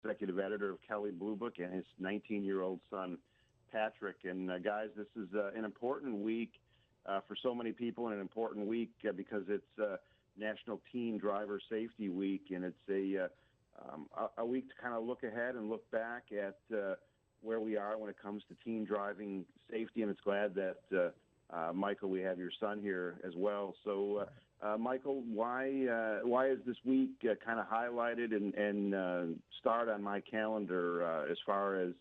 executive editor of Kelly Blue Book, and his 19-year-old son, Patrick. And guys, this is an important week for so many people, and an important week because it's National Teen Driver Safety Week, and it's a week to kind of look ahead and look back at where we are when it comes to teen driving safety. And it's glad that Michael, we have your son here as well. So, Michael, why is this week kind of highlighted and starred on my calendar as far as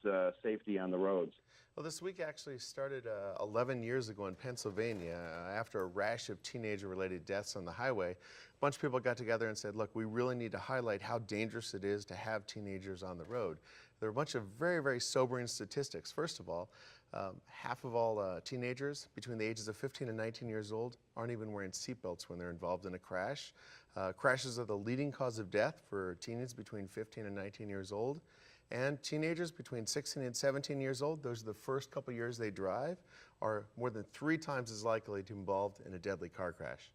safety on the roads? Well, this week actually started 11 years ago in Pennsylvania after a rash of teenager-related deaths on the highway. A bunch of people got together and said, look, we really need to highlight how dangerous it is to have teenagers on the road. There are a bunch of very, very sobering statistics. First of all, half of all teenagers between the ages of 15 and 19 years old aren't even wearing seatbelts when they're involved in a crash. Crashes are the leading cause of death for teens between 15 and 19 years old. And teenagers between 16 and 17 years old, those are the first couple years they drive, are more than 3 times as likely to be involved in a deadly car crash.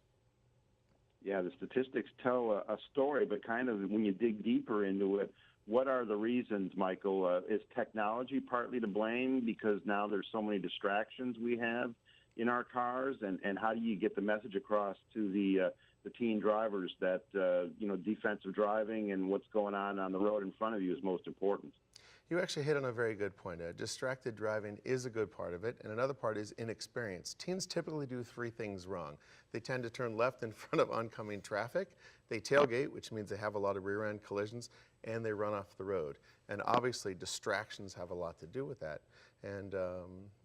Yeah, the statistics tell a story, but kind of when you dig deeper into it, what are the reasons, Michael? Is technology partly to blame because now there's so many distractions we have in our cars? And how do you get the message across to the teen drivers that, defensive driving and what's going on the road in front of you is most important? You actually hit on a very good point. Distracted driving is a good part of it, and another part is inexperience. Teens typically do 3 things wrong. They tend to turn left in front of oncoming traffic, they tailgate, which means they have a lot of rear-end collisions, and they run off the road. And obviously, distractions have a lot to do with that. And,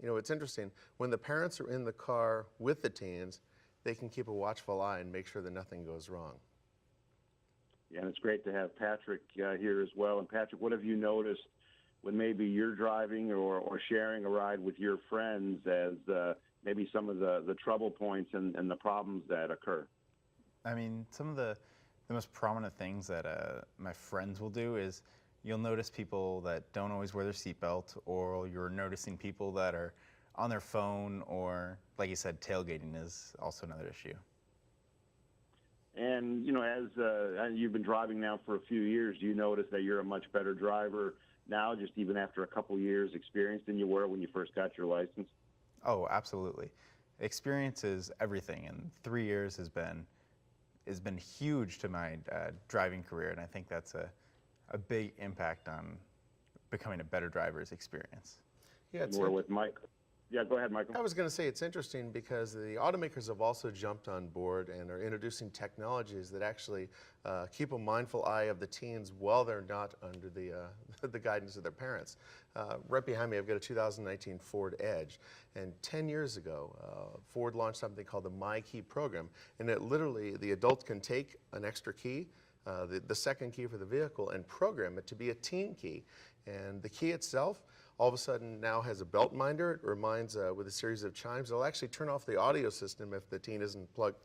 it's interesting. When the parents are in the car with the teens, they can keep a watchful eye and make sure that nothing goes wrong. Yeah, and it's great to have Patrick here as well. And Patrick, what have you noticed when maybe you're driving or sharing a ride with your friends as maybe some of the trouble points and the problems that occur? I mean, some of the most prominent things that my friends will do is you'll notice people that don't always wear their seatbelt, or you're noticing people that are on their phone, or, like you said, tailgating is also another issue. And, as you've been driving now for a few years, do you notice that you're a much better driver now, just even after a couple years experience than you were when you first got your license? Oh, absolutely. Experience is everything, and 3 years has been huge to my driving career, and I think that's a big impact on becoming a better driver's experience. Yeah, we're with Mike. Yeah, go ahead, Michael. I was going to say it's interesting because the automakers have also jumped on board and are introducing technologies that actually keep a mindful eye of the teens while they're not under the guidance of their parents. Right behind me, I've got a 2019 Ford Edge, and 10 years ago, Ford launched something called the My Key program, and it literally, the adult can take an extra key, the second key for the vehicle, and program it to be a teen key. And the key itself all of a sudden now has a belt minder. It reminds with a series of chimes. It'll actually turn off the audio system if the teen isn't plugged,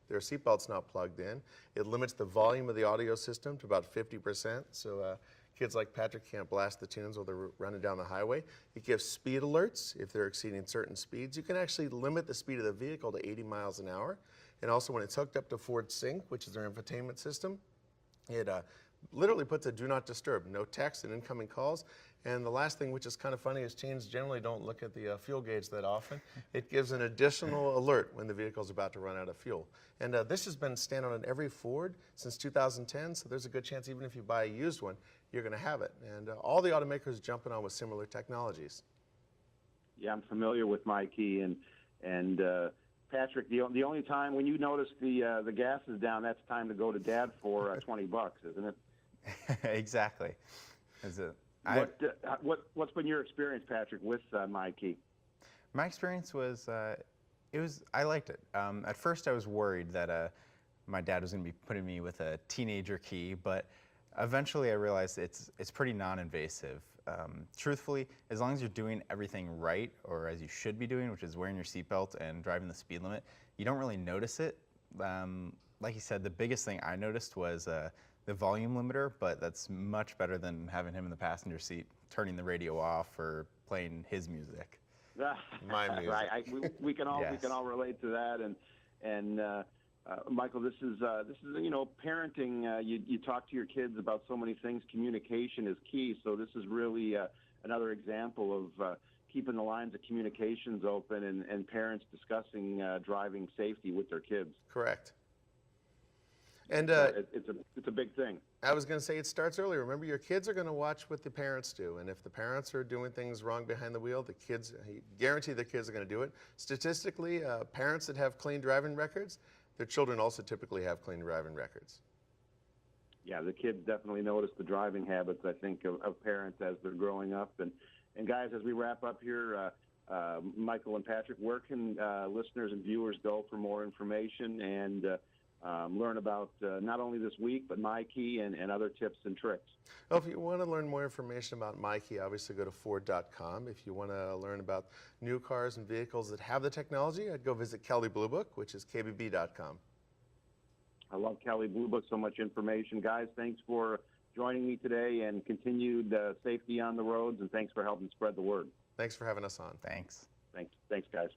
their seatbelt's not plugged in. It limits the volume of the audio system to about 50%, so kids like Patrick can't blast the tunes while they're running down the highway. It gives speed alerts if they're exceeding certain speeds. You can actually limit the speed of the vehicle to 80 miles an hour. And also when it's hooked up to Ford Sync, which is their infotainment system, it literally puts a do not disturb, no text and incoming calls. And the last thing, which is kind of funny, is teens generally don't look at the fuel gauge that often. It gives an additional alert when the vehicle's about to run out of fuel. And this has been standard on every Ford since 2010, so there's a good chance even if you buy a used one, you're going to have it. And all the automakers jumping on with similar technologies. Yeah, I'm familiar with My Key, and Patrick, the only time when you notice the gas is down, that's time to go to Dad for $20, isn't it? Exactly. Is it? What's been your experience, Patrick, with My Key? My experience was, I liked it. At first I was worried that my dad was going to be putting me with a teenager key, but eventually I realized it's pretty non-invasive. Truthfully, as long as you're doing everything right, or as you should be doing, which is wearing your seatbelt and driving the speed limit, you don't really notice it. Like you said, the biggest thing I noticed was the volume limiter, but that's much better than having him in the passenger seat, turning the radio off or playing his music. My music. Right. We can all relate to that, and Michael, this is parenting. You talk to your kids about so many things. Communication is key. So this is really another example of keeping the lines of communications open and parents discussing driving safety with their kids. Correct. And It's a big thing. I was going to say it starts early. Remember, your kids are going to watch what the parents do, and if the parents are doing things wrong behind the wheel, the kids, guarantee the kids are going to do it. Statistically, parents that have clean driving records, their children also typically have clean driving records. Yeah, the kids definitely notice the driving habits, I think, of parents as they're growing up. And guys, as we wrap up here, Michael and Patrick, where can listeners and viewers go for more information and learn about not only this week, but MyKey and other tips and tricks? Well, if you want to learn more information about MyKey, obviously go to Ford.com. If you want to learn about new cars and vehicles that have the technology, I'd go visit Kelley Blue Book, which is KBB.com. I love Kelley Blue Book, so much information. Guys, thanks for joining me today, and continued safety on the roads, and thanks for helping spread the word. Thanks for having us on. Thanks. Thanks, guys.